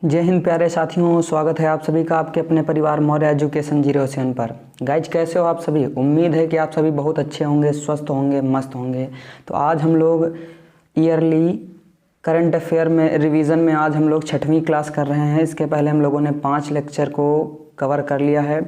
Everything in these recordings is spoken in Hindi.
जय हिंद प्यारे साथियों, स्वागत है आप सभी का आपके अपने परिवार मौर्य एजुकेशन 07 पर। गाइज कैसे हो आप सभी? उम्मीद है कि आप सभी बहुत अच्छे होंगे, स्वस्थ होंगे, मस्त होंगे। तो आज हम लोग ईयरली करंट अफेयर में रिवीजन में आज हम लोग 6वीं क्लास कर रहे हैं। इसके पहले हम लोगों ने 5 लेक्चर को कवर कर लिया है।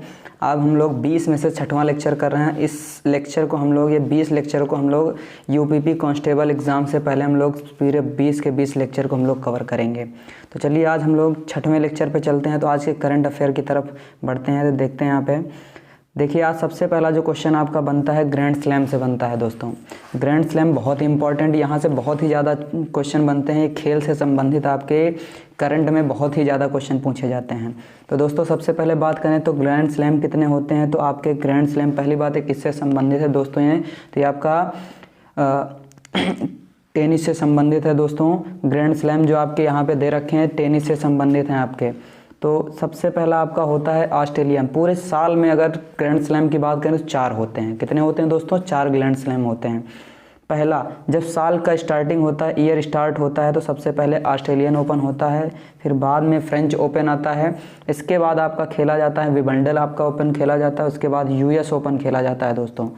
अब हम लोग 20 में से 6वां लेक्चर कर रहे हैं। इस लेक्चर को हम लोग ये 20 लेक्चर को हम लोग यूपीपी कांस्टेबल एग्ज़ाम से पहले हम लोग पूरे 20 के 20 लेक्चर को हम लोग कवर करेंगे। तो चलिए आज हम लोग 6वें लेक्चर पे चलते हैं। तो आज के करंट अफेयर की तरफ बढ़ते हैं। तो देखते हैं यहाँ पे देखिए, आज सबसे पहला जो क्वेश्चन आपका बनता है ग्रैंड स्लैम से बनता है। दोस्तों ग्रैंड स्लैम बहुत ही इंपॉर्टेंट, यहाँ से बहुत ही ज़्यादा क्वेश्चन बनते हैं। खेल से संबंधित आपके करंट में बहुत ही ज़्यादा क्वेश्चन पूछे जाते हैं। तो दोस्तों सबसे पहले बात करें तो ग्रैंड स्लैम कितने होते हैं। तो आपके ग्रैंड स्लैम पहली बात है किससे संबंधित है दोस्तों ये, तो ये आपका टेनिस से संबंधित है। दोस्तों ग्रैंड स्लैम जो आपके यहाँ पे दे रखे हैं टेनिस से संबंधित हैं आपके। तो सबसे पहला आपका होता है ऑस्ट्रेलियन। पूरे साल में अगर ग्रैंड स्लैम की बात करें तो 4 होते हैं। कितने होते हैं दोस्तों? 4 ग्रैंड स्लैम होते हैं। पहला, जब साल का स्टार्टिंग होता है, ईयर स्टार्ट होता है, तो सबसे पहले ऑस्ट्रेलियन ओपन होता है, फिर बाद में फ्रेंच ओपन आता है, इसके बाद आपका खेला जाता है विंबलडन आपका ओपन खेला जाता है, उसके बाद यूएस ओपन खेला जाता है। दोस्तों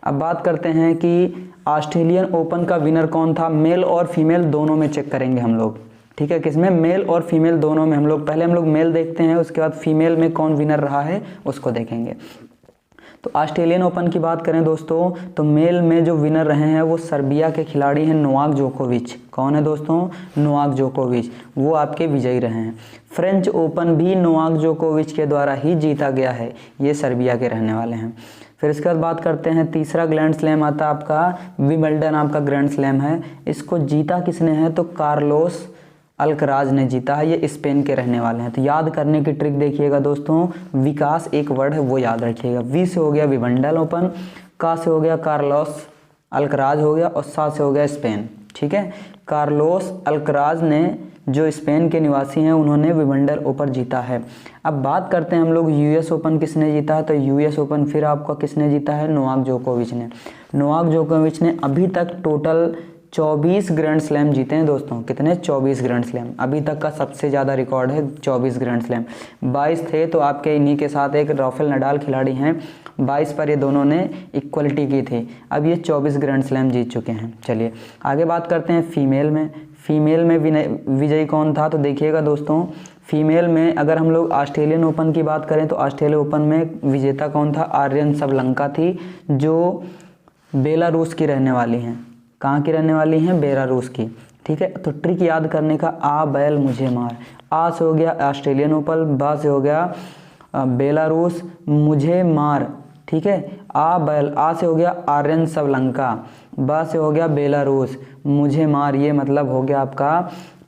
अब बात करते हैं कि ऑस्ट्रेलियन ओपन का विनर कौन था। मेल और फीमेल दोनों में चेक करेंगे हम लोग, ठीक है। किसमें? मेल और फीमेल दोनों में। हम लोग पहले मेल देखते हैं, उसके बाद फीमेल में कौन विनर रहा है उसको देखेंगे। तो ऑस्ट्रेलियन ओपन की बात करें दोस्तों तो मेल में जो विनर रहे हैं वो सर्बिया के खिलाड़ी हैं नोवाक जोकोविच। कौन है दोस्तों? नोवाक जोकोविच, वो आपके विजयी रहे हैं। फ्रेंच ओपन भी नोवाक जोकोविच के द्वारा ही जीता गया है, ये सर्बिया के रहने वाले हैं। फिर इसके बाद बात करते हैं तीसरा ग्रैंड स्लैम आता है आपका विंबलडन आपका ग्रैंड स्लैम है। इसको जीता किसने है? तो कार्लोस अल्कराज ने जीता है। ये स्पेन के रहने वाले हैं। तो याद करने की ट्रिक देखिएगा दोस्तों, विकास एक वर्ड है वो याद रखिएगा। वी से हो गया विंबलडन ओपन, का से हो गया कार्लोस अल्कराज हो गया, और सा से हो गया स्पेन, ठीक है। कार्लोस अल्कराज ने जो स्पेन के निवासी हैं उन्होंने विंबलडन ओपन जीता है। अब बात करते हैं हम लोग यूएस ओपन किसने जीता है। तो यूएस ओपन फिर आपका किसने जीता है? नोवाक जोकोविच ने। नोवाक जोकोविच ने अभी तक टोटल 24 ग्रैंड स्लैम जीते हैं दोस्तों। कितने? 24 ग्रैंड स्लैम। अभी तक का सबसे ज़्यादा रिकॉर्ड है 24 ग्रैंड स्लैम। 22 थे तो आपके इन्हीं के साथ एक राफेल नडाल खिलाड़ी हैं, 22 पर ये दोनों ने इक्वलिटी की थी। अब ये 24 ग्रैंड स्लैम जीत चुके हैं। चलिए आगे बात करते हैं फीमेल में। फीमेल में विजयी कौन था? तो देखिएगा दोस्तों, फीमेल में अगर हम लोग ऑस्ट्रेलियन ओपन की बात करें तो ऑस्ट्रेलियन ओपन में विजेता कौन था? आर्यन सबलंका थी, जो बेलारूस की रहने वाली हैं। कहाँ की रहने वाली हैं? बेलारूस की, ठीक है। तो ट्रिक याद करने का, आ बैल मुझे मार। आ से हो गया ऑस्ट्रेलियन ओपन, बा से हो गया बेलारूस मुझे मार, ठीक है। आ बैल, आ से हो गया आर्यन सबलंका, बा से हो गया बेलारूस मुझे मार। ये मतलब हो गया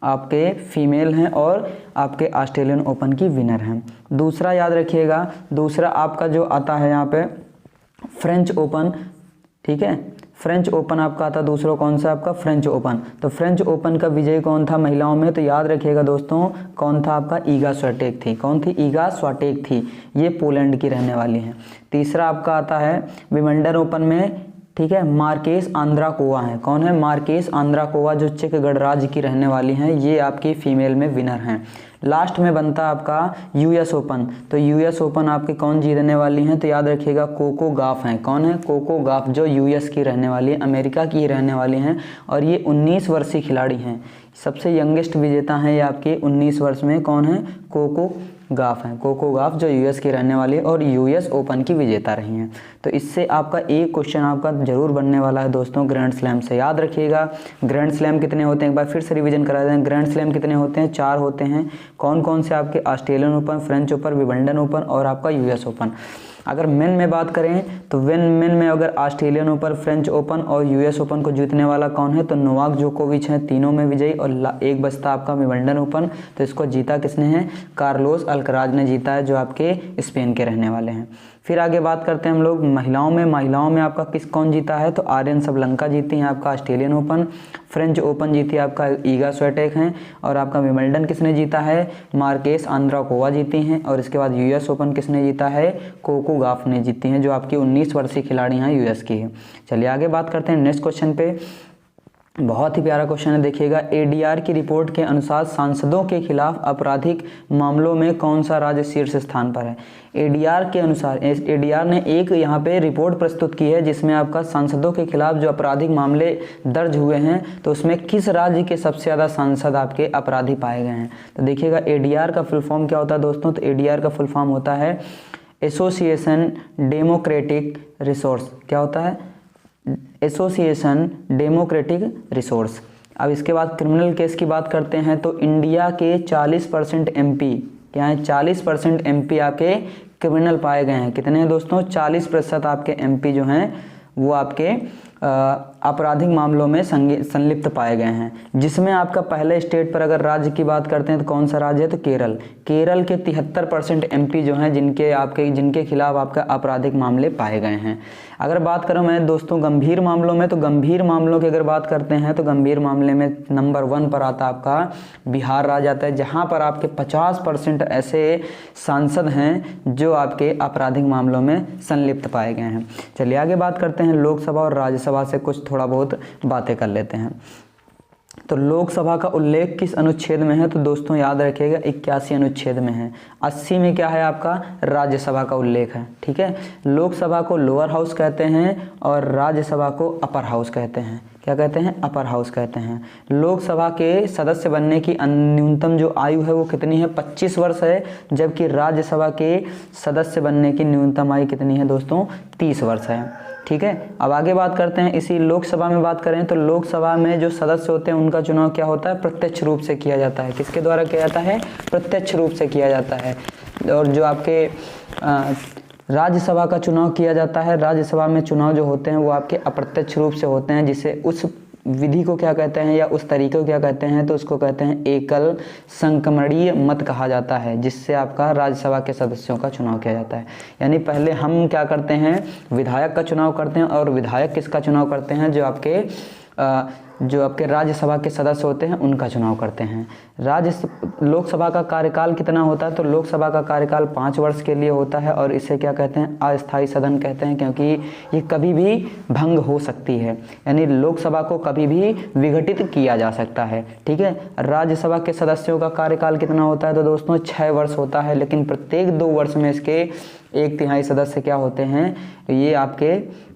आपके फीमेल हैं और आपके ऑस्ट्रेलियन ओपन की विनर हैं। दूसरा याद रखिएगा, दूसरा आपका जो आता है यहाँ पे फ्रेंच ओपन, ठीक है। फ्रेंच ओपन आपका आता दूसरा कौन सा? आपका फ्रेंच ओपन। तो फ्रेंच ओपन का विजयी कौन था महिलाओं में? तो याद रखिएगा दोस्तों, कौन था? आपका ईगा स्विएटेक थी। कौन थी? ईगा स्विएटेक थी, ये पोलैंड की रहने वाली हैं। तीसरा आपका आता है विंबलडन ओपन में, ठीक है, मार्केस आंद्राकोवा हैं। कौन है? मार्केस आंद्राकोवा, जो चेक गणराज्य की रहने वाली हैं, ये आपकी फीमेल में विनर हैं। लास्ट में बनता है आपका यूएस ओपन। तो यूएस ओपन आपके कौन जीतने वाली हैं? तो याद रखिएगा कोको गाफ हैं। कौन है? कोको गाफ, जो यूएस की रहने वाली है, अमेरिका की रहने वाली हैं, और ये 19 वर्षीय खिलाड़ी हैं। सबसे यंगेस्ट विजेता हैं ये आपके 19 वर्ष में। कौन है? कोको गाफ हैं। कोको गाफ जो यूएस की रहने वाली है और यूएस ओपन की विजेता रही हैं। तो इससे आपका एक क्वेश्चन आपका जरूर बनने वाला है दोस्तों ग्रैंड स्लैम से। याद रखिएगा ग्रैंड स्लैम कितने होते हैं, एक बार फिर से रिवीजन करा दें। ग्रैंड स्लैम कितने होते हैं? 4 होते हैं। कौन कौन से? आपके Australian open, French open, Wimbledon open और आपका यूएस ओपन। अगर मेन में बात करें तो मेन में अगर ऑस्ट्रेलियन ओपन, फ्रेंच ओपन और यूएस ओपन को जीतने वाला कौन है? तो नोवाक जोकोविच हैं, तीनों में विजयी। और एक बचता आपका विंबलडन ओपन, तो इसको जीता किसने है? कार्लोस अल्कराज ने जीता है, जो आपके स्पेन के रहने वाले हैं। फिर आगे बात करते हैं हम लोग महिलाओं में। महिलाओं में आपका कौन जीता है? तो आर्यन सबलंका जीती हैं आपका ऑस्ट्रेलियन ओपन। फ्रेंच ओपन जीती आपका ईगा स्विएटेक हैं, और आपका विंबलडन किसने जीता है? मार्केस आंद्राकोवा जीती हैं, और इसके बाद यूएस ओपन किसने जीता है? कोको गाफ ने जीती हैं, जो आपकी 19 वर्षीय खिलाड़ी हैं यूएस की है। चलिए आगे बात करते हैं नेक्स्ट क्वेश्चन पे। बहुत ही प्यारा क्वेश्चन है, देखिएगा। एडीआर की रिपोर्ट के अनुसार सांसदों के खिलाफ आपराधिक मामलों में कौन सा राज्य शीर्ष स्थान पर है? एडीआर के अनुसार, एडीआर ने एक यहाँ पे रिपोर्ट प्रस्तुत की है जिसमें आपका सांसदों के खिलाफ जो आपराधिक मामले दर्ज हुए हैं तो उसमें किस राज्य के सबसे ज़्यादा सांसद आपके अपराधी पाए गए हैं? तो देखिएगा एडीआर का फुल फॉर्म क्या होता है दोस्तों? तो एडीआर का फुल फॉर्म होता है एसोसिएशन डेमोक्रेटिक रिसोर्स। क्या होता है? Association democratic resource. अब इसके बाद क्रिमिनल केस की बात करते हैं तो इंडिया के 40% एमपी, क्या है? 40% एमपी आपके क्रिमिनल पाए गए हैं। कितने हैं दोस्तों? 40% आपके एमपी जो हैं वो आपके आपराधिक मामलों में संलिप्त पाए गए हैं। जिसमें आपका पहले स्टेट पर अगर राज्य की बात करते हैं तो कौन सा राज्य है? तो केरल। केरल के 73% एमपी जो हैं जिनके खिलाफ आपका आपराधिक मामले पाए गए हैं। अगर बात करूं मैं दोस्तों गंभीर मामलों में, तो गंभीर मामलों की अगर बात करते हैं तो गंभीर मामले में नंबर 1 पर आता आपका बिहार राज्य आता है, जहां पर आपके 50% ऐसे सांसद हैं जो आपके आपराधिक मामलों में संलिप्त पाए गए हैं। चलिए आगे बात करते हैं लोकसभा और राज्यसभा से कुछ थोड़ा बहुत बातें कर लेते हैं। तो लोकसभा का उल्लेख किस अनुच्छेद में है? तो दोस्तों याद रखिएगा 81 अनुच्छेद में है। 80 में क्या है आपका? राज्यसभा का उल्लेख है। ठीक है, लोकसभा को लोअर हाउस कहते हैं और राज्यसभा को अपर हाउस कहते हैं। क्या कहते हैं? अपर हाउस कहते हैं। लोकसभा के सदस्य बनने की न्यूनतम जो आयु है वो कितनी है? 25 वर्ष है, जबकि राज्यसभा के सदस्य बनने की न्यूनतम आयु कितनी है दोस्तों? 30 वर्ष है। ठीक है, अब आगे बात करते हैं इसी लोकसभा में बात करें तो लोकसभा में जो सदस्य होते हैं उनका चुनाव क्या होता है? प्रत्यक्ष रूप से किया जाता है। किसके द्वारा किया जाता है? प्रत्यक्ष रूप से किया जाता है। और जो आपके राज्यसभा का चुनाव किया जाता है, राज्यसभा में चुनाव जो होते हैं वो आपके अप्रत्यक्ष रूप से होते हैं, जिसे उस विधि को क्या कहते हैं या उस तरीके को क्या कहते हैं? तो उसको कहते हैं एकल संक्रमणीय मत कहा जाता है, जिससे आपका राज्यसभा के सदस्यों का चुनाव किया जाता है। यानी पहले हम क्या करते हैं? विधायक का चुनाव करते हैं, और विधायक किसका चुनाव करते हैं? जो आपके राज्यसभा के सदस्य होते हैं उनका चुनाव करते हैं। लोकसभा का कार्यकाल कितना होता है? तो लोकसभा का कार्यकाल 5 वर्ष के लिए होता है, और इसे क्या कहते हैं? अस्थायी सदन कहते हैं, क्योंकि ये कभी भी भंग हो सकती है। यानी लोकसभा को कभी भी विघटित किया जा सकता है। ठीक है, राज्यसभा के सदस्यों का कार्यकाल कितना होता है? तो दोस्तों 6 वर्ष होता है, लेकिन प्रत्येक 2 वर्ष में इसके 1/3 सदस्य क्या होते हैं? ये आपके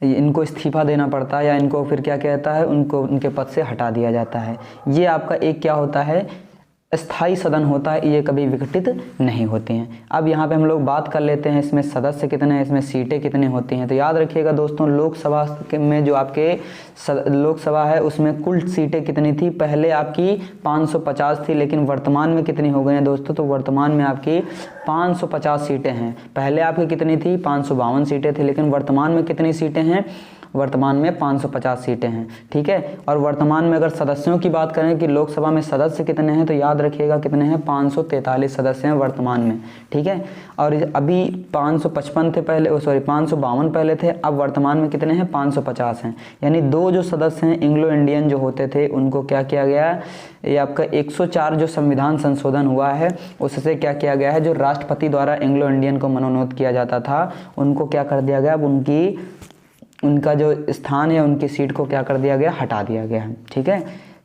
इनको इस्तीफा देना पड़ता है, या इनको फिर क्या कहता है? उनके पद से हटा दिया जाता है। ये आपका एक क्या होता है? स्थायी सदन होता है, ये कभी विघटित नहीं होते हैं। अब यहाँ पे हम लोग बात कर लेते हैं इसमें सदस्य कितने हैं, इसमें सीटें कितनी होती हैं। तो याद रखिएगा दोस्तों लोकसभा में जो आपके लोकसभा है उसमें कुल सीटें कितनी थी? पहले आपकी 550 थी, लेकिन वर्तमान में कितनी हो गई हैं दोस्तों? तो वर्तमान में आपकी 550 सीटें हैं। पहले आपकी कितनी थी? 552 सीटें थी, लेकिन वर्तमान में कितनी सीटें हैं? वर्तमान में 550 सीटें हैं। ठीक है, और वर्तमान में अगर सदस्यों की बात करें कि लोकसभा में सदस्य कितने हैं, तो याद रखिएगा कितने हैं? 543 सदस्य हैं वर्तमान में। ठीक है, और अभी 555 थे पहले, 552 पहले थे, अब वर्तमान में कितने हैं? 550 हैं। यानी 2 जो सदस्य हैं एंग्लो इंडियन जो होते थे उनको क्या किया गया है? ये आपका 104 जो संविधान संशोधन हुआ है उससे क्या किया गया है? जो राष्ट्रपति द्वारा एंग्लो इंडियन को मनोनीत किया जाता था उनको क्या कर दिया गया? अब उनका जो स्थान है उनकी सीट को क्या कर दिया गया? हटा दिया गया है। ठीक है,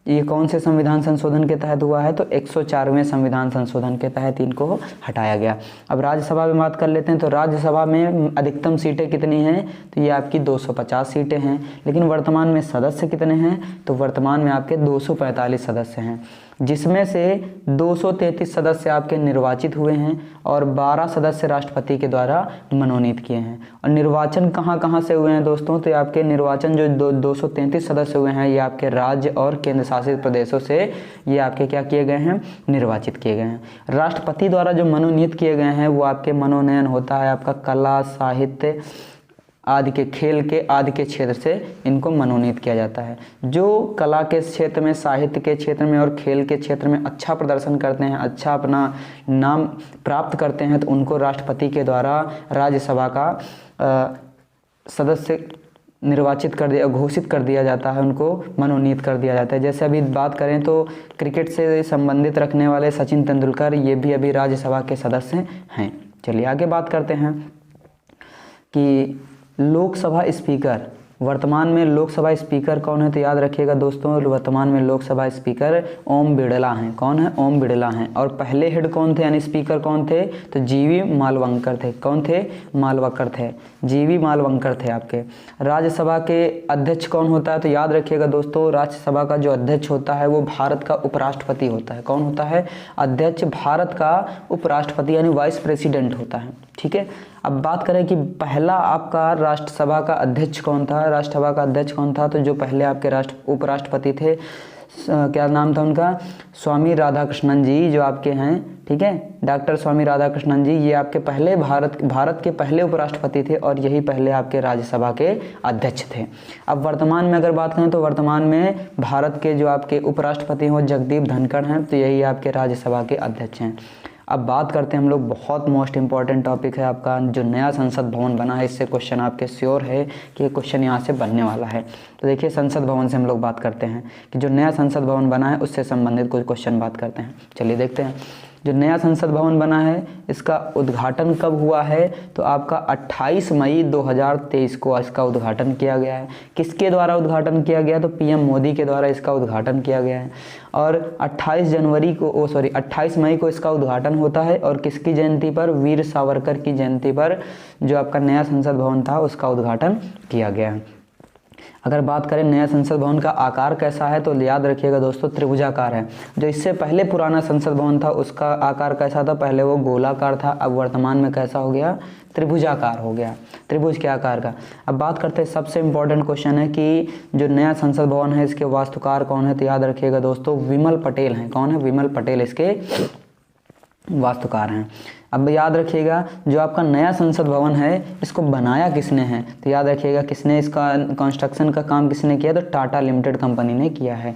ये कौन से संविधान संशोधन के तहत हुआ है? तो 104वें संविधान संशोधन के तहत इनको हटाया गया। अब राज्यसभा में बात कर लेते हैं। तो राज्यसभा में अधिकतम सीटें कितनी हैं? तो ये आपकी 250 सीटें हैं, लेकिन वर्तमान में सदस्य कितने हैं? तो वर्तमान में आपके 245 सदस्य हैं, जिसमें से 233 सदस्य आपके निर्वाचित हुए हैं और 12 सदस्य राष्ट्रपति के द्वारा मनोनीत किए हैं। और निर्वाचन कहाँ कहाँ से हुए हैं दोस्तों? तो आपके निर्वाचन जो 233 सदस्य हुए हैं ये आपके राज्य और केंद्र शासित प्रदेशों से ये आपके क्या किए गए हैं? निर्वाचित किए गए हैं। राष्ट्रपति द्वारा जो मनोनीत किए गए हैं वो आपके मनोनयन होता है आपका कला, साहित्य आदि के, खेल के आदि के क्षेत्र से इनको मनोनीत किया जाता है। जो कला के क्षेत्र में, साहित्य के क्षेत्र में और खेल के क्षेत्र में अच्छा प्रदर्शन करते हैं, अच्छा अपना नाम प्राप्त करते हैं, तो उनको राष्ट्रपति के द्वारा राज्यसभा का सदस्य निर्वाचित कर दिया, घोषित कर दिया जाता है, उनको मनोनीत कर दिया जाता है। जैसे अभी बात करें तो क्रिकेट से संबंधित रखने वाले सचिन तेंदुलकर ये भी अभी राज्यसभा के सदस्य हैं। चलिए आगे बात करते हैं कि लोकसभा स्पीकर वर्तमान में लोकसभा स्पीकर कौन है? तो याद रखिएगा दोस्तों, वर्तमान में लोकसभा स्पीकर ओम बिड़ला हैं। कौन है? ओम बिड़ला हैं। और पहले हेड कौन थे, यानी स्पीकर कौन थे? तो जीवी मालवंकर थे। कौन थे? मालवंकर थे, जीवी मालवंकर थे आपके। राज्यसभा के अध्यक्ष कौन होता है? तो याद रखिएगा दोस्तों, राज्यसभा का जो अध्यक्ष होता है वो भारत का उपराष्ट्रपति होता है। कौन होता है? अध्यक्ष भारत का उपराष्ट्रपति यानी वाइस प्रेसिडेंट होता है। ठीक है, अब बात करें कि पहला आपका राष्ट्रसभा का अध्यक्ष कौन था? राज्यसभा का अध्यक्ष कौन था? तो जो पहले आपके उपराष्ट्रपति थे, क्या नाम था उनका? स्वामी राधाकृष्णन जी, जो आपके हैं, ठीक है, डॉक्टर स्वामी राधाकृष्णन जी, ये आपके पहले भारत के पहले उपराष्ट्रपति थे और यही पहले आपके राज्यसभा के अध्यक्ष थे। अब वर्तमान में अगर बात करें तो वर्तमान में भारत के जो आपके उपराष्ट्रपति हैं वो जगदीप धनखड़ हैं, तो यही आपके राज्यसभा के अध्यक्ष हैं। अब बात करते हैं हम लोग, बहुत मोस्ट इंपॉर्टेंट टॉपिक है आपका, जो नया संसद भवन बना है, इससे क्वेश्चन आपके श्योर है कि ये क्वेश्चन यहाँ से बनने वाला है। तो देखिए, संसद भवन से हम लोग बात करते हैं कि जो नया संसद भवन बना है उससे संबंधित कुछ क्वेश्चन बात करते हैं। चलिए देखते हैं, जो नया संसद भवन बना है इसका उद्घाटन कब हुआ है? तो आपका 28 मई 2023 को इसका उद्घाटन किया गया है। किसके द्वारा उद्घाटन किया गया? तो पीएम मोदी के द्वारा इसका उद्घाटन किया गया है। और 28 मई को इसका उद्घाटन होता है और किसकी जयंती पर? वीर सावरकर की जयंती पर जो आपका नया संसद भवन था उसका उद्घाटन किया गया है। अगर बात करें नया संसद भवन का आकार कैसा है, तो याद रखिएगा दोस्तों, त्रिभुजाकार है। जो इससे पहले पुराना संसद भवन था उसका आकार कैसा था? पहले वो गोलाकार था, अब वर्तमान में कैसा हो गया? त्रिभुजाकार हो गया, त्रिभुज के आकार का। अब बात करते हैं, सबसे इम्पोर्टेंट क्वेश्चन है कि जो नया संसद भवन है इसके वास्तुकार कौन है? तो याद रखिएगा दोस्तों, विमल पटेल हैं। कौन है? विमल पटेल इसके वास्तुकार हैं। अब याद रखिएगा, जो आपका नया संसद भवन है इसको बनाया किसने है? तो याद रखिएगा, किसने इसका कंस्ट्रक्शन का काम किसने किया? तो टाटा लिमिटेड कंपनी ने किया है।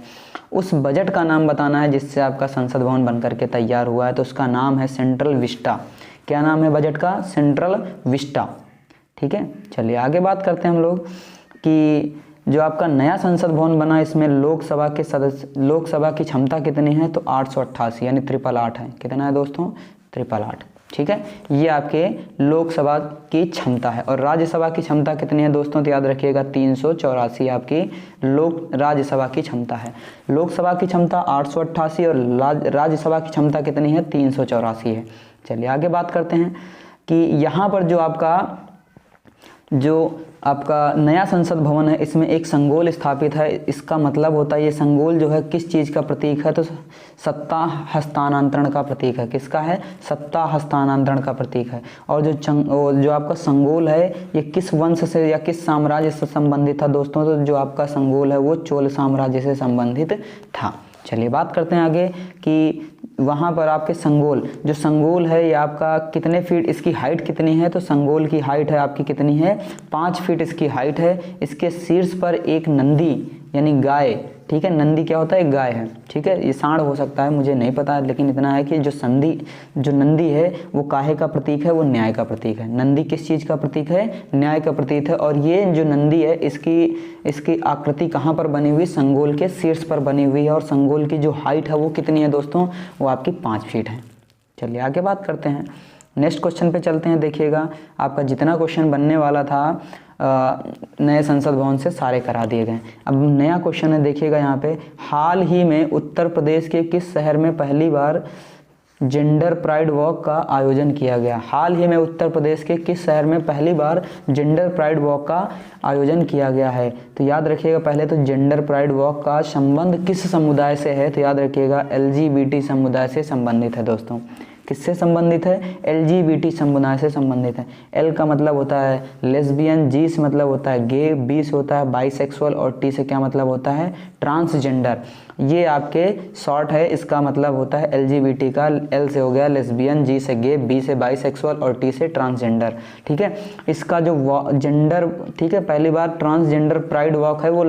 उस बजट का नाम बताना है जिससे आपका संसद भवन बनकर के तैयार हुआ है, तो उसका नाम है सेंट्रल विस्टा। क्या नाम है बजट का? Central Vista. ठीक है, चलिए आगे बात करते हैं हम लोग कि जो आपका नया संसद भवन बना इसमें लोकसभा की क्षमता कितनी है? तो 888 यानी 888 है। कितना है दोस्तों? 888। ठीक है, ये आपके लोकसभा की क्षमता है। और राज्यसभा की क्षमता कितनी है दोस्तों? तो याद रखिएगा 384 आपकी राज्यसभा की क्षमता है। लोकसभा की क्षमता 888 और राज्यसभा की क्षमता कितनी है? 384 है। चलिए आगे बात करते हैं कि यहाँ पर जो आपका नया संसद भवन है इसमें एक संगोल स्थापित है। इसका मतलब होता है, ये संगोल जो है किस चीज़ का प्रतीक है? तो सत्ता हस्तांतरण का प्रतीक है। किसका है? सत्ता हस्तांतरण का प्रतीक है। और जो आपका संगोल है ये किस वंश से या किस साम्राज्य से संबंधित था दोस्तों? तो जो आपका संगोल है वो चोल साम्राज्य से संबंधित था। चलिए बात करते हैं आगे कि वहाँ पर आपके जो संगोल है ये आपका कितने फीट, इसकी हाइट कितनी है? तो संगोल की हाइट है आपकी कितनी है? 5 फीट इसकी हाइट है। इसके शीर्ष पर एक नंदी यानी गाय, ठीक है, नंदी क्या होता है? एक गाय है। ठीक है, ये सांड हो सकता है, मुझे नहीं पता, लेकिन इतना है कि जो नंदी है वो काहे का प्रतीक है? वो न्याय का प्रतीक है। नंदी किस चीज़ का प्रतीक है? न्याय का प्रतीक है। और ये जो नंदी है इसकी आकृति कहाँ पर बनी हुई? संगोल के शीर्ष पर बनी हुई है। और संगोल की जो हाइट है वो कितनी है दोस्तों? वो आपकी 5 फीट है। चलिए आगे बात करते हैं, नेक्स्ट क्वेश्चन पे चलते हैं। देखिएगा, आपका जितना क्वेश्चन बनने वाला था नए संसद भवन से सारे करा दिए गए। अब नया क्वेश्चन है, देखिएगा यहाँ पे, हाल ही में उत्तर प्रदेश के किस शहर में पहली बार जेंडर प्राइड वॉक का आयोजन किया गया? हाल ही में उत्तर प्रदेश के किस शहर में पहली बार जेंडर प्राइड वॉक का आयोजन किया गया है? तो याद रखिएगा, पहले तो जेंडर प्राइड वॉक का संबंध किस समुदाय से है? तो याद रखिएगा LGBT समुदाय से संबंधित है दोस्तों। किससे संबंधित है? LGBT समुदाय से संबंधित है। L का मतलब होता है लेस्बियन, G से मतलब होता है गे, B से होता है बाइसेक्सुअल और T से क्या मतलब होता है? ट्रांसजेंडर। ये आपके शॉर्ट है, इसका मतलब होता है LGBT का। L से हो गया लेस्बियन, G से गे, B से बाइसेक्सुअल और T से ट्रांसजेंडर। ठीक है, इसका जो जेंडर, ठीक है, पहली बार ट्रांसजेंडर प्राइड वॉक है वो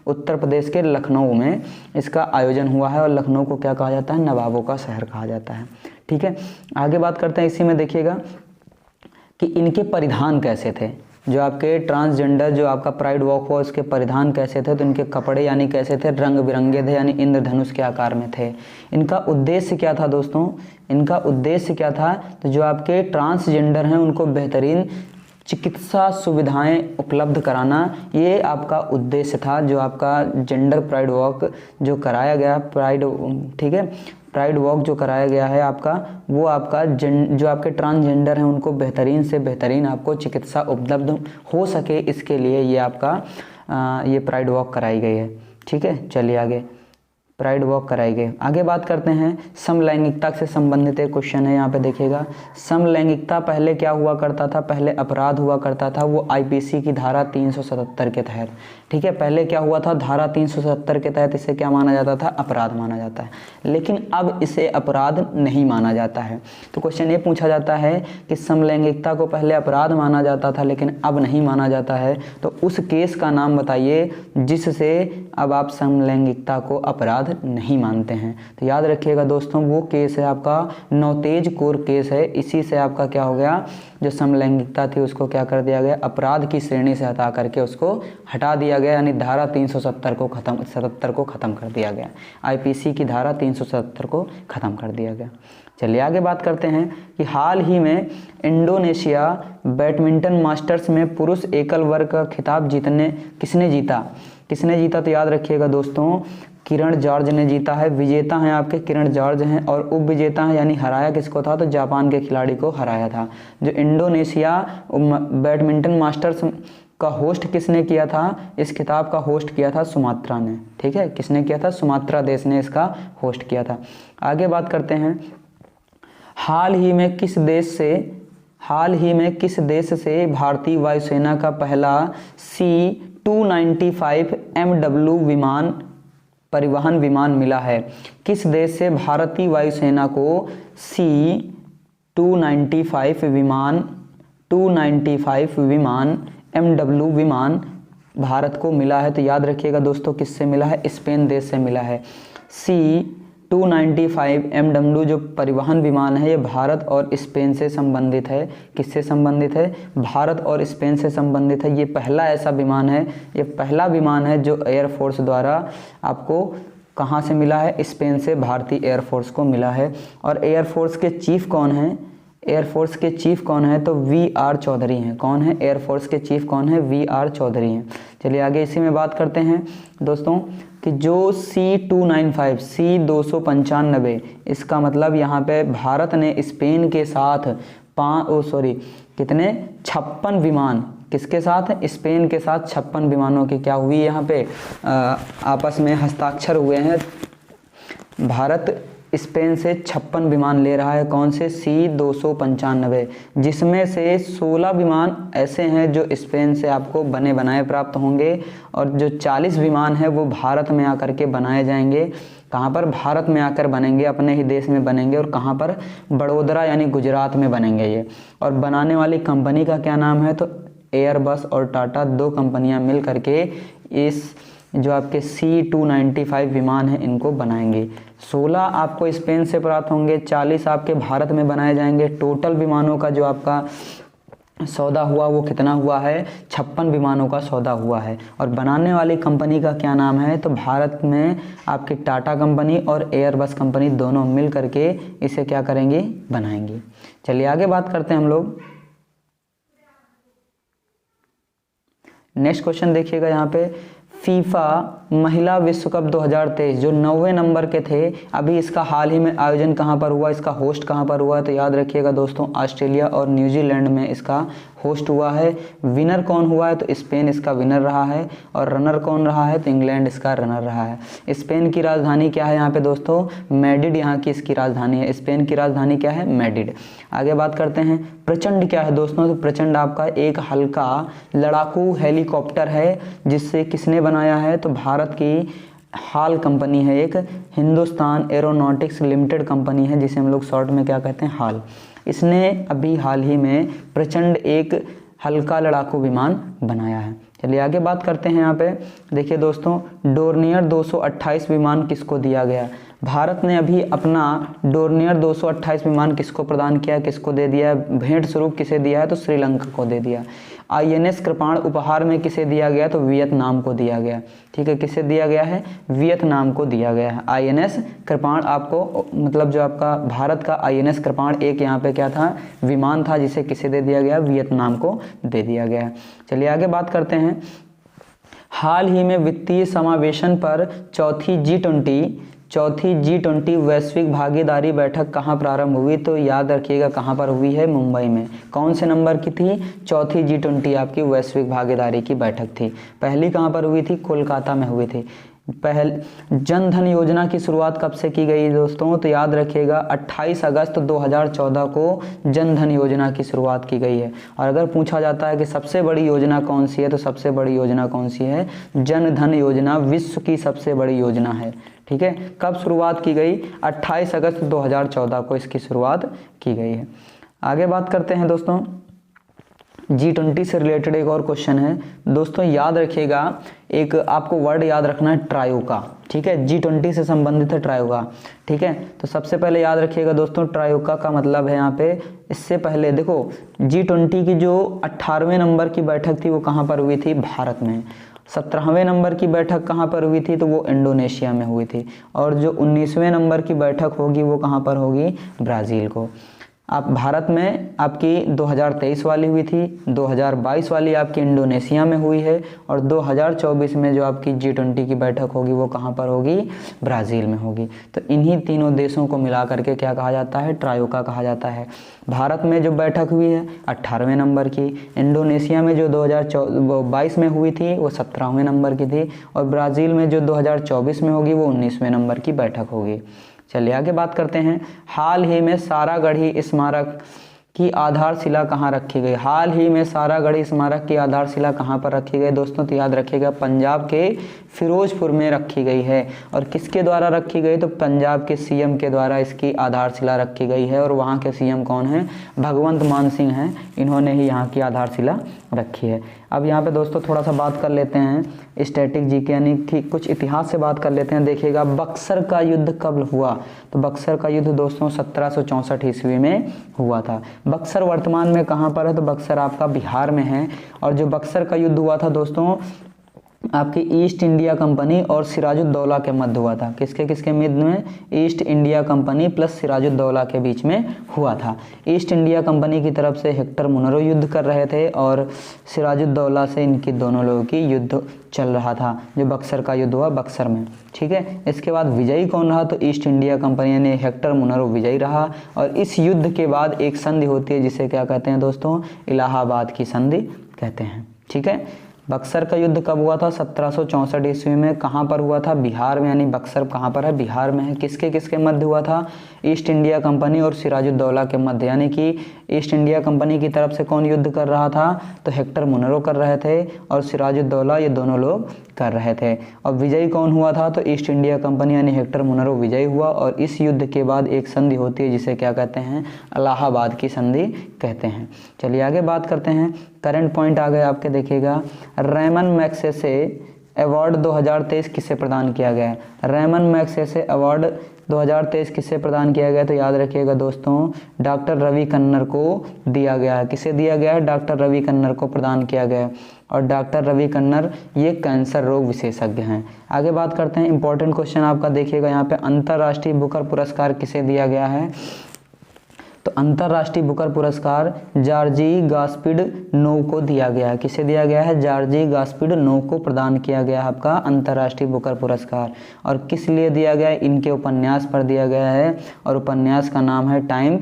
उत्तर प्रदेश के लखनऊ में इसका आयोजन हुआ है। और लखनऊ को क्या कहा जाता है? नवाबों का शहर कहा जाता है। ठीक है, आगे बात करते हैं। इसी में देखिएगा कि इनके परिधान कैसे थे। जो आपके ट्रांसजेंडर जो आपका प्राइड वॉक हुआ उसके परिधान कैसे थे? तो इनके कपड़े यानी कैसे थे? रंग बिरंगे थे, यानी इंद्रधनुष के आकार में थे। इनका उद्देश्य क्या था दोस्तों? इनका उद्देश्य क्या था? तो जो आपके ट्रांसजेंडर हैं उनको बेहतरीन चिकित्सा सुविधाएं उपलब्ध कराना, ये आपका उद्देश्य था। जो आपका जेंडर प्राइड वॉक जो कराया गया, ठीक है, प्राइड वॉक जो कराया गया है आपका, वो आपका जो आपके ट्रांसजेंडर हैं उनको बेहतरीन से बेहतरीन आपको चिकित्सा उपलब्ध हो सके, इसके लिए ये आपका ये प्राइड वॉक कराई गई है। ठीक है, चलिए आगे प्राइड वॉक कराई गई। आगे बात करते हैं समलैंगिकता से संबंधित एक क्वेश्चन है, यहाँ पे देखिएगा। समलैंगिकता पहले क्या हुआ करता था? पहले अपराध हुआ करता था, वो आईपीसी की धारा 377 के तहत। ठीक है, पहले क्या हुआ था? धारा 377 के तहत इसे क्या माना जाता था? अपराध माना जाता है। लेकिन अब इसे अपराध नहीं माना जाता है। तो क्वेश्चन ये पूछा जाता है कि समलैंगिकता को पहले अपराध माना जाता था लेकिन अब नहीं माना जाता है, तो उस केस का नाम बताइए जिससे अब आप समलैंगिकता को अपराध नहीं मानते हैं। तो याद रखिएगा दोस्तों, वो केस है आपका नौतेज कोर केस है। इसी से आपका क्या हो गया? जो समलैंगिकता थी उसको क्या कर दिया गया? अपराध की श्रेणी से हटा करके उसको हटा दिया गया, यानी धारा 377 को ख़त्म कर दिया गया। आईपीसी की धारा 377 को ख़त्म कर दिया गया। चलिए आगे बात करते हैं कि हाल ही में इंडोनेशिया बैडमिंटन मास्टर्स में पुरुष एकल वर्ग का खिताब किसने जीता? तो याद रखिएगा दोस्तों, किरण जॉर्ज ने जीता है। विजेता हैं आपके किरण जॉर्ज हैं, और उप विजेता हैं, यानी हराया किसको था? तो जापान के खिलाड़ी को हराया था। जो इंडोनेशिया बैडमिंटन मास्टर्स का होस्ट किसने किया था? इस खिताब का होस्ट किया था सुमात्रा ने। ठीक है, किसने किया था? सुमात्रा देश ने इसका होस्ट किया था। आगे बात करते हैं, हाल ही में किस देश से भारतीय वायुसेना का पहला C-295 MW परिवहन विमान मिला है? किस देश से भारतीय वायुसेना को C-295 विमान MW विमान भारत को मिला है? तो याद रखिएगा दोस्तों, किससे मिला है? स्पेन देश से मिला है। C-295 MW जो परिवहन विमान है, ये भारत और स्पेन से संबंधित है। किससे संबंधित है? भारत और स्पेन से संबंधित है। ये पहला ऐसा विमान है, ये पहला विमान है जो एयरफोर्स द्वारा आपको कहाँ से मिला है? स्पेन से भारतीय एयरफोर्स को मिला है। और एयरफोर्स के चीफ कौन हैं? एयरफोर्स के चीफ कौन है? तो VR चौधरी हैं। कौन है? एयरफोर्स के चीफ कौन है? VR चौधरी हैं। चलिए आगे इसी में बात करते हैं दोस्तों कि जो C-295 C-295, इसका मतलब यहाँ पे भारत ने स्पेन के साथ 56 विमान, किसके साथ? स्पेन के साथ 56 विमानों की क्या हुई? यहाँ पे आपस में हस्ताक्षर हुए हैं। भारत स्पेन से 56 विमान ले रहा है। कौन से? C-295, जिसमें से 16 विमान ऐसे हैं जो स्पेन से आपको बने बनाए प्राप्त होंगे, और जो 40 विमान है वो भारत में आकर के बनाए जाएंगे। कहाँ पर? भारत में आकर बनेंगे, अपने ही देश में बनेंगे। और कहाँ पर? बड़ोदरा यानी गुजरात में बनेंगे ये। और बनाने वाली कंपनी का क्या नाम है? तो एयरबस और टाटा, दो कंपनियां मिल करके इस जो आपके C-295 विमान है इनको बनाएंगे। 16 आपको स्पेन से प्राप्त होंगे, 40 आपके भारत में बनाए जाएंगे। टोटल विमानों का जो आपका सौदा हुआ वो कितना हुआ है? 56 विमानों का सौदा हुआ है। और बनाने वाली कंपनी का क्या नाम है? तो भारत में आपकी टाटा कंपनी और एयरबस कंपनी दोनों मिल करके इसे क्या करेंगे? बनाएंगे। चलिए आगे बात करते हैं हम लोग। नेक्स्ट क्वेश्चन देखिएगा यहाँ पे, फीफा महिला विश्व कप 2023 जो 90वें नंबर के थे, अभी इसका हाल ही में आयोजन कहाँ पर हुआ? इसका होस्ट कहाँ पर हुआ? तो याद रखिएगा दोस्तों, ऑस्ट्रेलिया और न्यूजीलैंड में इसका होस्ट हुआ है। विनर कौन हुआ है? तो स्पेन इसका विनर रहा है। और रनर कौन रहा है? तो इंग्लैंड इसका रनर रहा है। स्पेन की राजधानी क्या है यहाँ पे दोस्तों? मैड्रिड यहाँ की इसकी राजधानी है। स्पेन की राजधानी क्या है? मैड्रिड। आगे बात करते हैं, प्रचंड क्या है दोस्तों? तो प्रचंड आपका एक हल्का लड़ाकू हेलीकॉप्टर है, जिससे किसने बनाया है? तो भारत की हाल कंपनी है, एक हिंदुस्तान एरोनॉटिक्स लिमिटेड कंपनी है, जिसे हम लोग शॉर्ट में क्या कहते हैं? हाल। इसने अभी हाल ही में प्रचंड एक हल्का लड़ाकू विमान बनाया है। चलिए आगे बात करते हैं। यहाँ पे देखिए दोस्तों, डोर्नियर 228 विमान किसको दिया गया? भारत ने अभी अपना डोर्नियर 228 विमान किसको प्रदान किया? किसको दे दिया? भेंट स्वरूप किसे दिया है? तो श्रीलंका को दे दिया। INS कृपाण उपहार में किसे दिया गया, तो वियतनाम को दिया गया। ठीक है, किसे दिया गया है, वियतनाम को दिया गया है। INS कृपाण आपको मतलब जो आपका भारत का INS कृपाण एक यहाँ पे क्या था, विमान था, जिसे किसे दे दिया गया, वियतनाम को दे दिया गया। चलिए आगे बात करते हैं। हाल ही में वित्तीय समावेशन पर चौथी G20 वैश्विक भागीदारी बैठक कहाँ प्रारंभ हुई, तो याद रखिएगा कहाँ पर हुई है, मुंबई में। कौन से नंबर की थी, चौथी G20 आपकी वैश्विक भागीदारी की बैठक थी। पहली कहाँ पर हुई थी, कोलकाता में हुई थी। जन धन योजना की शुरुआत कब से की गई दोस्तों, तो याद रखिएगा 28 अगस्त 2014 को जन धन योजना की शुरुआत की गई है। और अगर पूछा जाता है कि सबसे बड़ी योजना कौन सी है, तो सबसे बड़ी योजना कौन सी है, जन धन योजना विश्व की सबसे बड़ी योजना है। ठीक है, कब शुरुआत की गई, 28 अगस्त 2014 को इसकी शुरुआत की गई है। आगे बात करते हैं दोस्तों, G20 से रिलेटेड एक और क्वेश्चन है दोस्तों, याद रखिएगा एक आपको वर्ड याद रखना है, ट्रायोका। ठीक है, G20 से संबंधित है ट्रायोका। ठीक है, तो सबसे पहले याद रखिएगा दोस्तों, ट्रायोका का मतलब है यहाँ पे, इससे पहले देखो G20 की जो 18वें नंबर की बैठक थी वो कहाँ पर हुई थी, भारत में। 17वें नंबर की बैठक कहाँ पर हुई थी, तो वो इंडोनेशिया में हुई थी। और जो 19वें नंबर की बैठक होगी वो कहाँ पर होगी, ब्राज़ील को। आप भारत में आपकी 2023 वाली हुई थी, 2022 वाली आपकी इंडोनेशिया में हुई है, और 2024 में जो आपकी G20 की बैठक होगी वो कहाँ पर होगी, ब्राज़ील में होगी। तो इन्हीं तीनों देशों को मिला करके क्या कहा जाता है, ट्रायोका कहा जाता है। भारत में जो बैठक हुई है 18वें नंबर की, इंडोनेशिया में जो 2022 में हुई थी वो 17वें नंबर की थी, और ब्राज़ील में जो 2024 में होगी वो 19वें नंबर की बैठक होगी। चलिए आगे बात करते हैं। हाल ही में सारागढ़ी स्मारक की आधारशिला कहाँ रखी गई, हाल ही में सारागढ़ी स्मारक की आधारशिला कहाँ पर रखी गई दोस्तों, तो याद रखिएगा पंजाब के फिरोजपुर में रखी गई है। और किसके द्वारा रखी गई, तो पंजाब के CM के द्वारा इसकी आधारशिला रखी गई है। और वहाँ के CM कौन है, भगवंत मान सिंह हैं, इन्होंने ही यहाँ की आधारशिला रखी है। अब यहाँ पे दोस्तों थोड़ा सा बात कर लेते हैं स्टैटिक जीके, यानी कि कुछ इतिहास से बात कर लेते हैं। देखिएगा बक्सर का युद्ध कब हुआ, तो बक्सर का युद्ध दोस्तों 1764 ईस्वी में हुआ था। बक्सर वर्तमान में कहाँ पर है, तो बक्सर आपका बिहार में है। और जो बक्सर का युद्ध हुआ था दोस्तों आपकी ईस्ट इंडिया कंपनी और सिराजुद्दौला के मध्य हुआ था। किसके किसके मध्य में, East India Company plus Sirajuddaulah के बीच में हुआ था। ईस्ट इंडिया कंपनी की तरफ से हेक्टर मुनरो युद्ध कर रहे थे, और सिराजुद्दौला से इनकी दोनों लोगों की युद्ध चल रहा था, जो बक्सर का युद्ध हुआ बक्सर में। ठीक है, इसके बाद विजयी कौन रहा, तो ईस्ट इंडिया कंपनी यानी हेक्टर मुनरो विजयी रहा। और इस युद्ध के बाद एक संधि होती है जिसे क्या कहते हैं दोस्तों, इलाहाबाद की संधि कहते हैं। ठीक है, बक्सर का युद्ध कब हुआ था, 1764 ईस्वी में। कहाँ पर हुआ था, बिहार में, यानी बक्सर कहाँ पर है, बिहार में है। किसके किसके मध्य हुआ था, ईस्ट इंडिया कंपनी और सिराजुद्दौला के मध्य, यानी कि ईस्ट इंडिया कंपनी की तरफ से कौन युद्ध कर रहा था, तो हेक्टर मुनरो कर रहे थे, और सिराजुद्दौला ये दोनों लोग कर रहे थे। और विजयी कौन हुआ था, तो ईस्ट इंडिया कंपनी यानी हेक्टर मुनरो विजयी हुआ। और इस युद्ध के बाद एक संधि होती है जिसे क्या कहते हैं, इलाहाबाद की संधि कहते हैं। चलिए आगे बात करते हैं। करंट पॉइंट आ गए आपके, देखिएगा रेमन मैग्सेसे अवार्ड 2023 किसे प्रदान किया गया है, रेमन मैग्सेसे अवार्ड 2023 किसे प्रदान किया गया, तो याद रखिएगा दोस्तों डॉक्टर रवि कन्नर को दिया गया है। किसे दिया गया है, डॉक्टर रवि कन्नर को प्रदान किया गया है। और डॉक्टर रवि कन्नर ये कैंसर रोग विशेषज्ञ हैं। आगे बात करते हैं, इंपॉर्टेंट क्वेश्चन आपका देखिएगा यहाँ पे, अंतर्राष्ट्रीय बुकर पुरस्कार किसे दिया गया है, तो अंतर्राष्ट्रीय बुकर पुरस्कार जॉर्जी गास्पिड नोव को दिया गया है। किसे दिया गया है, जॉर्जी गास्पिड नोव को प्रदान किया गया है आपका अंतर्राष्ट्रीय बुकर पुरस्कार। और किस लिए दिया गया है, इनके उपन्यास पर दिया गया है, और उपन्यास का नाम है टाइम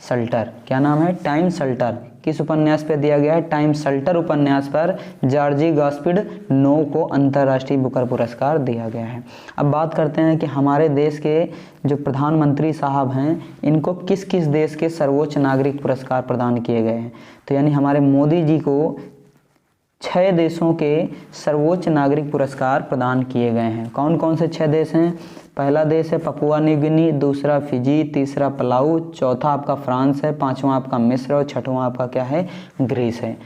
सल्टर। क्या नाम है, टाइम सल्टर। किस उपन्यास पे दिया गया है, टाइम सल्टर उपन्यास पर जॉर्जी गास्पिड नोव को अंतर्राष्ट्रीय बुकर पुरस्कार दिया गया है। अब बात करते हैं कि हमारे देश के जो प्रधानमंत्री साहब हैं इनको किस किस देश के सर्वोच्च नागरिक पुरस्कार प्रदान किए गए हैं, तो यानी हमारे मोदी जी को 6 देशों के सर्वोच्च नागरिक पुरस्कार प्रदान किए गए हैं। कौन कौन से 6 देश हैं, पहला देश है पपुआ न्यू गिनी, दूसरा फिजी, तीसरा पलाऊ, चौथा आपका फ्रांस है, पांचवा आपका मिस्र, और छठवां आपका क्या है, ग्रीस है।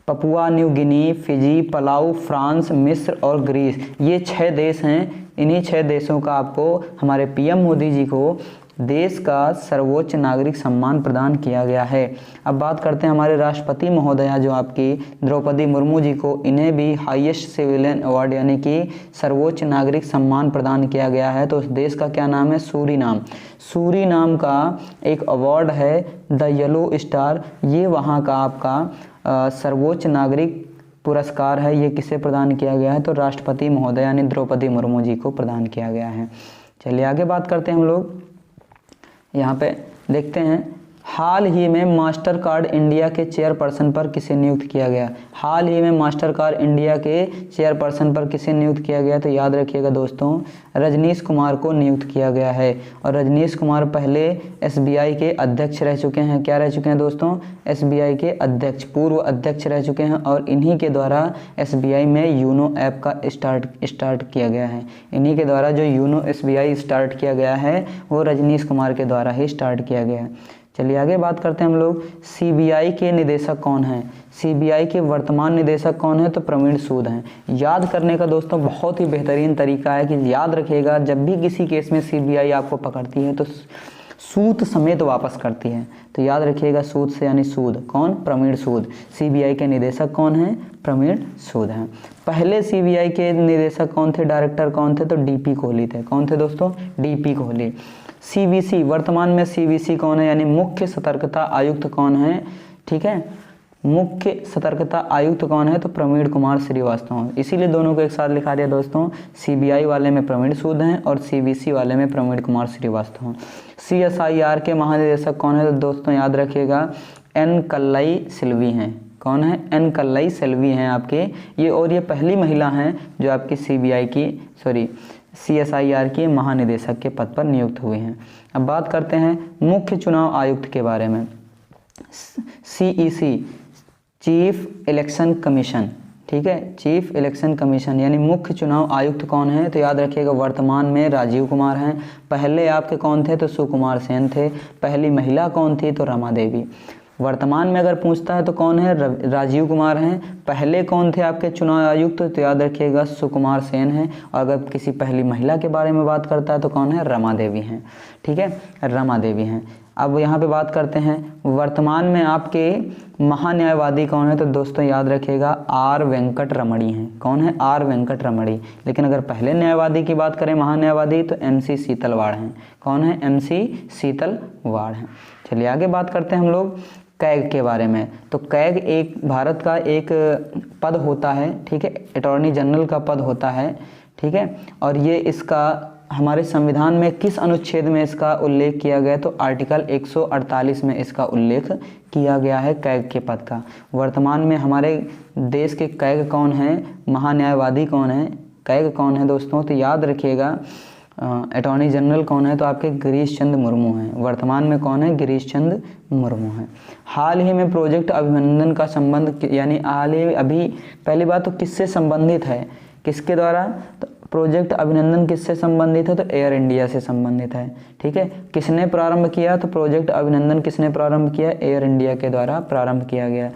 Papua New Guinea, Fiji, Palau, France, मिस्र और ग्रीस, ये 6 देश हैं। इन्हीं 6 देशों का आपको हमारे PM मोदी जी को देश का सर्वोच्च नागरिक सम्मान प्रदान किया गया है। अब बात करते हैं हमारे राष्ट्रपति महोदया जो आपकी द्रौपदी मुर्मू जी को, इन्हें भी हाईएस्ट सिविलियन अवार्ड यानी कि सर्वोच्च नागरिक सम्मान प्रदान किया गया है। तो उस देश का क्या नाम है? सूरीनाम। सूरीनाम का एक अवार्ड है द येलो स्टार, ये वहाँ का आपका सर्वोच्च नागरिक पुरस्कार है। ये किसे प्रदान किया गया है? तो राष्ट्रपति महोदया यानी द्रौपदी मुर्मू जी को प्रदान किया गया है। चलिए आगे बात करते हैं हम लोग। यहाँ पे देखते हैं, हाल ही में मास्टर कार्ड इंडिया के चेयरपर्सन पर किसे नियुक्त किया गया? हाल ही में मास्टर कार्ड इंडिया के चेयरपर्सन पर किसे नियुक्त किया गया? तो याद रखिएगा दोस्तों, रजनीश कुमार को नियुक्त किया गया है। और रजनीश कुमार पहले एसबीआई के अध्यक्ष रह चुके हैं। क्या रह चुके हैं दोस्तों? एसबीआई के अध्यक्ष, पूर्व अध्यक्ष रह चुके हैं। और इन्हीं के द्वारा एसबीआई में यूनो ऐप का स्टार्ट किया गया है। इन्हीं के द्वारा जो यूनो एसबीआई स्टार्ट किया गया है वो रजनीश कुमार के द्वारा ही स्टार्ट किया गया है। चलिए आगे बात करते हैं हम लोग। सीबीआई के निदेशक कौन हैं? सीबीआई के वर्तमान निदेशक कौन है? तो प्रवीण सूद हैं। याद करने का दोस्तों बहुत ही बेहतरीन तरीका है कि याद रखिएगा, जब भी किसी केस में सीबीआई आपको पकड़ती है तो सूद समेत वापस करती है। तो याद रखिएगा, सूद से यानी सूद, कौन? प्रवीण सूद। सीबीआई के निदेशक कौन हैं? प्रवीण सूद हैं। पहले सीबीआई के निदेशक कौन थे, डायरेक्टर कौन थे? तो डीपी कोहली थे। कौन थे दोस्तों? डीपी कोहली। सीवीसी, वर्तमान में सीवीसी कौन है यानी मुख्य सतर्कता आयुक्त कौन है? ठीक है, मुख्य सतर्कता आयुक्त कौन है? तो प्रवीण कुमार श्रीवास्तव। इसीलिए दोनों को एक साथ लिखा दिया दोस्तों, सीबीआई वाले में प्रवीण सूद हैं और सीवीसी वाले में प्रवीण कुमार श्रीवास्तव। सीएसआईआर के महानिदेशक कौन है? तो दोस्तों याद रखिएगा, एन कल्लाई सिल्वी हैं। कौन है? एन कल्लाई सिल्वी हैं आपके ये, और ये पहली महिला हैं जो आपकी सीएसआईआर के महानिदेशक के पद पर नियुक्त हुए हैं। अब बात करते हैं मुख्य चुनाव आयुक्त के बारे में। CEC, chief election commission. ठीक है, चीफ इलेक्शन कमीशन यानी मुख्य चुनाव आयुक्त कौन है? तो याद रखिएगा, वर्तमान में राजीव कुमार हैं। पहले आपके कौन थे? तो सुकुमार सेन थे। पहली महिला कौन थी? तो रमा देवी। वर्तमान में अगर पूछता है तो कौन है? राजीव कुमार हैं। पहले कौन थे आपके चुनाव आयुक्त? तो याद रखिएगा, सुकुमार सेन हैं। और अगर किसी पहली महिला के बारे में बात करता है तो कौन है? रमा देवी हैं। ठीक है, रमा देवी हैं। अब यहाँ पे बात करते हैं वर्तमान में आपके महान्यायवादी कौन है? तो दोस्तों याद रखिएगा, आर वेंकट रमणी हैं। कौन है? आर वेंकट रमणी। लेकिन अगर पहले न्यायवादी की बात करें महान्यायवादी तो एमसी सीतलवाड़ हैं। कौन है? एमसी सीतलवाड़ हैं। चलिए आगे बात करते हैं हम लोग कैग के बारे में। तो कैग एक भारत का एक पद होता है। ठीक है, अटॉर्नी जनरल का पद होता है। ठीक है, और ये इसका हमारे संविधान में किस अनुच्छेद में इसका उल्लेख किया गया? तो आर्टिकल 148 में इसका उल्लेख किया गया है कैग के पद का। वर्तमान में हमारे देश के कैग कौन है? महान्यायवादी कौन है? कैग कौन है दोस्तों? तो याद रखिएगा, अटॉर्नी जनरल कौन है? तो आपके गिरीश चंद्र मुर्मू हैं। वर्तमान में कौन है? गिरीश चंद्र मुर्मू हैं। हाल ही में प्रोजेक्ट अभिनंदन का संबंध यानी हाल ही अभी, पहली बात तो किससे संबंधित है? किसके द्वारा? तो प्रोजेक्ट अभिनंदन किससे संबंधित है? तो एयर इंडिया से संबंधित है। ठीक है, किसने प्रारंभ किया? तो प्रोजेक्ट अभिनंदन किसने प्रारंभ किया? एयर इंडिया के द्वारा प्रारंभ किया गया।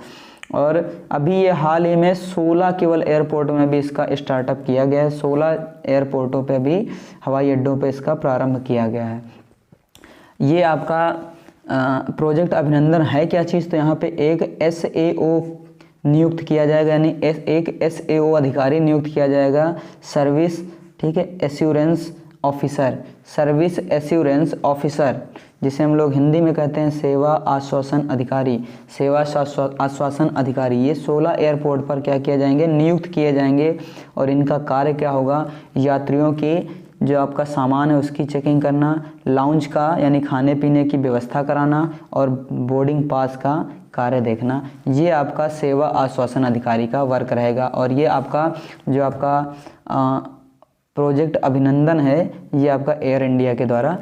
और अभी ये हाल ही में 16 केवल एयरपोर्ट में भी इसका स्टार्टअप किया गया है। 16 एयरपोर्टों पे भी, हवाई अड्डों पे इसका प्रारंभ किया गया है। ये आपका प्रोजेक्ट अभिनंदन है क्या चीज़? तो यहाँ पे एक SAO नियुक्त किया जाएगा, यानी एक SAO अधिकारी नियुक्त किया जाएगा, सर्विस, ठीक है, assurance officer, service assurance officer, जिसे हम लोग हिंदी में कहते हैं सेवा आश्वासन अधिकारी, सेवा आश्वासन अधिकारी। ये 16 एयरपोर्ट पर क्या किए जाएंगे? नियुक्त किए जाएंगे। और इनका कार्य क्या होगा? यात्रियों की जो आपका सामान है उसकी चेकिंग करना, लाउंज का यानी खाने पीने की व्यवस्था कराना और बोर्डिंग पास का कार्य देखना। ये आपका सेवा आश्वासन अधिकारी का वर्क रहेगा। और ये आपका जो आपका प्रोजेक्ट अभिनंदन है ये आपका एयर इंडिया के द्वारा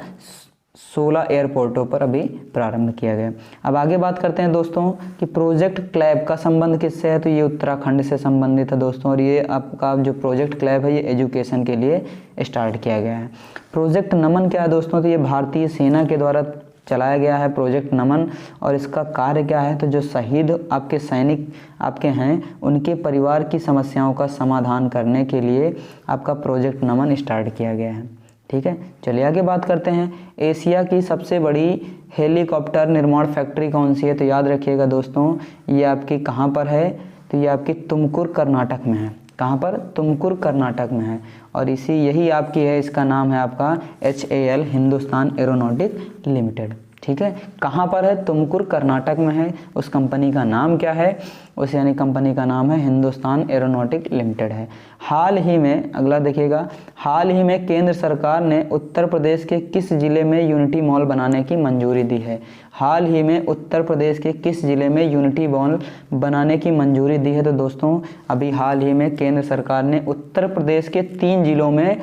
16 एयरपोर्टों पर अभी प्रारंभ किया गया। अब आगे बात करते हैं दोस्तों कि प्रोजेक्ट क्लैब का संबंध किससे है? तो ये उत्तराखंड से संबंधित है दोस्तों। और ये आपका जो प्रोजेक्ट क्लैब है ये एजुकेशन के लिए स्टार्ट किया गया है। प्रोजेक्ट नमन क्या है दोस्तों? तो ये भारतीय सेना के द्वारा चलाया गया है प्रोजेक्ट नमन। और इसका कार्य क्या है? तो जो शहीद आपके सैनिक आपके हैं उनके परिवार की समस्याओं का समाधान करने के लिए आपका प्रोजेक्ट नमन स्टार्ट किया गया है। ठीक है। चलिए आगे बात करते हैं। एशिया की सबसे बड़ी हेलीकॉप्टर निर्माण फैक्ट्री कौन सी है? तो याद रखिएगा दोस्तों, ये आपकी कहाँ पर है? तो ये आपकी तुमकुर कर्नाटक में है। कहाँ पर? तुमकुर कर्नाटक में है। और यही आपकी है, इसका नाम है आपका HAL, हिंदुस्तान एरोनॉटिक लिमिटेड। ठीक है, कहाँ पर है? तुमकुर कर्नाटक में है। उस कंपनी का नाम क्या है? उस यानी कंपनी का नाम है हिंदुस्तान एरोनॉटिक लिमिटेड है। हाल ही में, अगला देखिएगा, हाल ही में केंद्र सरकार ने उत्तर प्रदेश के किस जिले में यूनिटी मॉल बनाने की मंजूरी दी है? हाल ही में उत्तर प्रदेश के किस जिले में यूनिटी मॉल बनाने की मंजूरी दी है? तो दोस्तों अभी हाल ही में केंद्र सरकार ने उत्तर प्रदेश के 3 जिलों में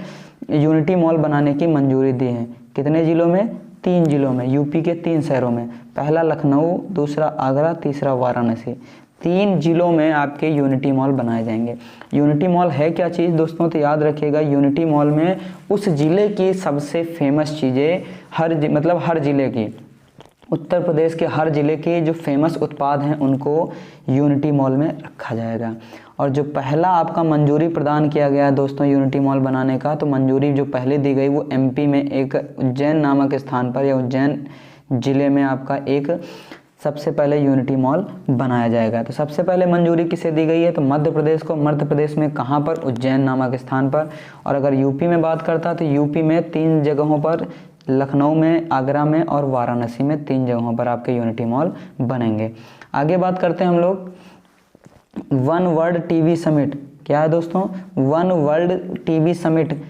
यूनिटी मॉल बनाने की मंजूरी दी है। कितने जिलों में? 3 जिलों में, यूपी के 3 शहरों में। पहला लखनऊ, दूसरा आगरा, तीसरा वाराणसी। 3 जिलों में आपके यूनिटी मॉल बनाए जाएंगे। यूनिटी मॉल है क्या चीज़ दोस्तों? तो याद रखिएगा, यूनिटी मॉल में उस जिले की सबसे फेमस चीज़ें हर जिले की, उत्तर प्रदेश के हर जिले के जो फेमस उत्पाद हैं उनको यूनिटी मॉल में रखा जाएगा। और जो पहला आपका मंजूरी प्रदान किया गया है दोस्तों यूनिटी मॉल बनाने का, तो मंजूरी जो पहले दी गई वो MP में एक उज्जैन नामक स्थान पर या उज्जैन जिले में आपका एक सबसे पहले यूनिटी मॉल बनाया जाएगा। तो सबसे पहले मंजूरी किसे दी गई है? तो मध्य प्रदेश को। मध्य प्रदेश में कहाँ पर? उज्जैन नामक स्थान पर। और अगर यूपी में बात करता तो यूपी में 3 जगहों पर, लखनऊ में, आगरा में और वाराणसी में 3 जगहों पर आपके यूनिटी मॉल बनेंगे। आगे बात करते हैं हम लोग वन वर्ल्ड टीवी समिट। क्या है दोस्तों? वन वर्ल्ड टीवी समिट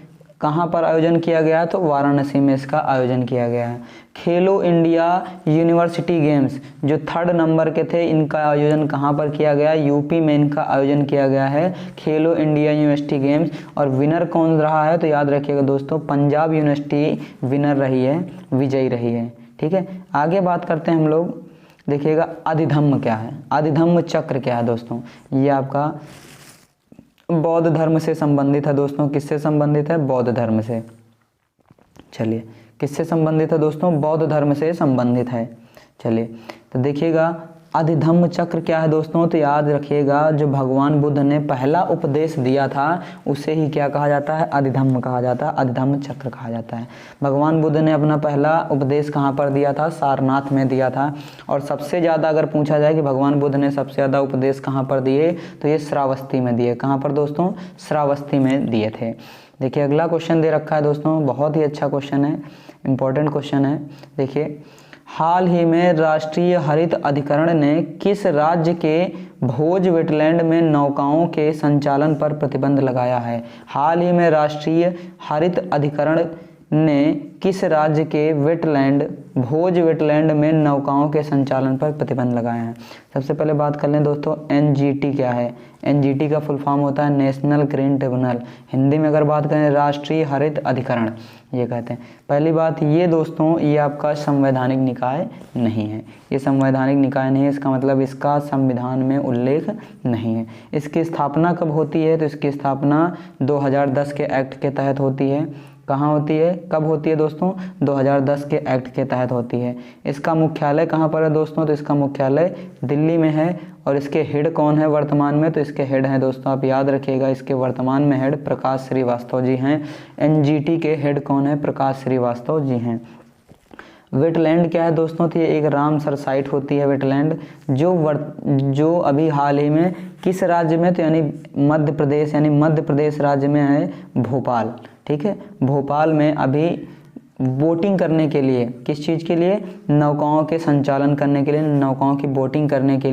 कहाँ पर आयोजन किया गया है? तो वाराणसी में इसका आयोजन किया गया है। खेलो इंडिया यूनिवर्सिटी गेम्स जो 3rd नंबर के थे, इनका आयोजन कहाँ पर किया गया? यूपी में इनका आयोजन किया गया है, खेलो इंडिया यूनिवर्सिटी गेम्स। और विनर कौन रहा है? तो याद रखिएगा दोस्तों, पंजाब यूनिवर्सिटी विनर रही है, विजयी रही है। ठीक है, आगे बात करते हैं हम लोग। देखिएगा अधिधम्म क्या है? अधिधम्म चक्र क्या है दोस्तों? ये आपका बौद्ध धर्म से संबंधित है दोस्तों। किससे संबंधित है? बौद्ध धर्म से। चलिए, किससे संबंधित है दोस्तों? बौद्ध धर्म से संबंधित है। चलिए, तो देखिएगा अधिधम्म चक्र क्या है दोस्तों? तो याद रखिएगा, जो भगवान बुद्ध ने पहला उपदेश दिया था उसे ही क्या कहा जाता है? अधिधम्म कहा जाता है, अधिधम्म चक्र कहा जाता है। भगवान बुद्ध ने अपना पहला उपदेश कहाँ पर दिया था? सारनाथ में दिया था। और सबसे ज़्यादा अगर पूछा जाए कि भगवान बुद्ध ने सबसे ज़्यादा उपदेश कहाँ पर दिए, तो ये श्रावस्ती में दिए। कहाँ पर दोस्तों? श्रावस्ती में दिए थे। देखिए अगला क्वेश्चन दे रखा है दोस्तों, बहुत ही अच्छा क्वेश्चन है, इंपॉर्टेंट क्वेश्चन है। देखिए, हाल ही में राष्ट्रीय हरित अधिकरण ने किस राज्य के भोज वेटलैंड में नौकाओं के संचालन पर प्रतिबंध लगाया है? हाल ही में राष्ट्रीय हरित अधिकरण ने किस राज्य के वेटलैंड, भोज वेटलैंड में नौकाओं के संचालन पर प्रतिबंध लगाया है? सबसे पहले बात कर लें दोस्तों, NGT क्या है? NGT का फुल फॉर्म होता है नेशनल ग्रीन ट्रिब्यूनल। हिंदी में अगर बात करें, राष्ट्रीय हरित अधिकरण ये कहते हैं। पहली बात ये दोस्तों, ये आपका संवैधानिक निकाय नहीं है। ये संवैधानिक निकाय नहीं है, इसका मतलब इसका संविधान में उल्लेख नहीं है। इसकी स्थापना कब होती है? तो इसकी स्थापना 2010 के एक्ट के तहत होती है। कहाँ होती है? कब होती है दोस्तों? 2010 के एक्ट के तहत होती है। इसका मुख्यालय कहाँ पर है दोस्तों? तो इसका मुख्यालय दिल्ली में है। और इसके हेड कौन है वर्तमान में? तो इसके हेड हैं दोस्तों, आप याद रखिएगा, इसके वर्तमान में हेड प्रकाश श्रीवास्तव जी हैं। NGT के हेड कौन है? प्रकाश श्रीवास्तव जी हैं। वेटलैंड क्या है दोस्तों? तो ये एक रामसर साइट होती है वेटलैंड, जो अभी हाल ही में किस राज्य में? तो यानी मध्य प्रदेश, यानी मध्य प्रदेश राज्य में है भोपाल। ठीक है, भोपाल में अभी बोटिंग करने के लिए, किस चीज़ के लिए? नौकाओं के संचालन करने के लिए, नौकाओं की बोटिंग करने के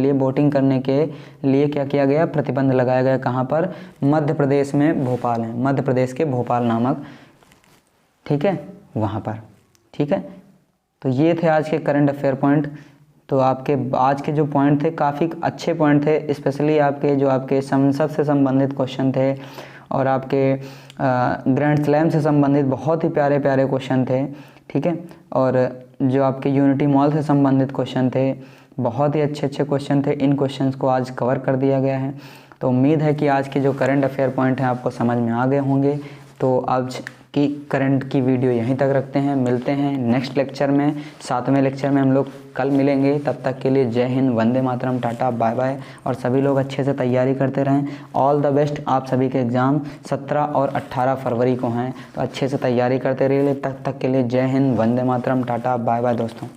लिए क्या किया गया? प्रतिबंध लगाया गया। कहाँ पर? मध्य प्रदेश में भोपाल है, मध्य प्रदेश के भोपाल नामक, ठीक है, वहाँ पर। ठीक है, तो ये थे आज के करंट अफेयर पॉइंट। तो आपके आज के जो पॉइंट थे काफ़ी अच्छे पॉइंट थे, स्पेशली आपके जो आपके संसद से संबंधित क्वेश्चन थे और आपके ग्रैंड स्लैम से संबंधित बहुत ही प्यारे प्यारे क्वेश्चन थे। ठीक है, और जो आपके यूनिटी मॉल से संबंधित क्वेश्चन थे, बहुत ही अच्छे अच्छे क्वेश्चन थे। इन क्वेश्चंस को आज कवर कर दिया गया है। तो उम्मीद है कि आज के जो करंट अफेयर पॉइंट हैं आपको समझ में आ गए होंगे। तो आज की करंट की वीडियो यहीं तक रखते हैं। मिलते हैं नेक्स्ट लेक्चर में, 7वें लेक्चर में हम लोग कल मिलेंगे। तब तक के लिए जय Hind, Vande Mataram, tata bye bye. और सभी लोग अच्छे से तैयारी करते रहें। All the best. आप सभी के एग्ज़ाम 17 और 18 फरवरी को हैं, तो अच्छे से तैयारी करते रहिए। तब तक के लिए जय Hind, Vande Mataram, tata bye bye दोस्तों।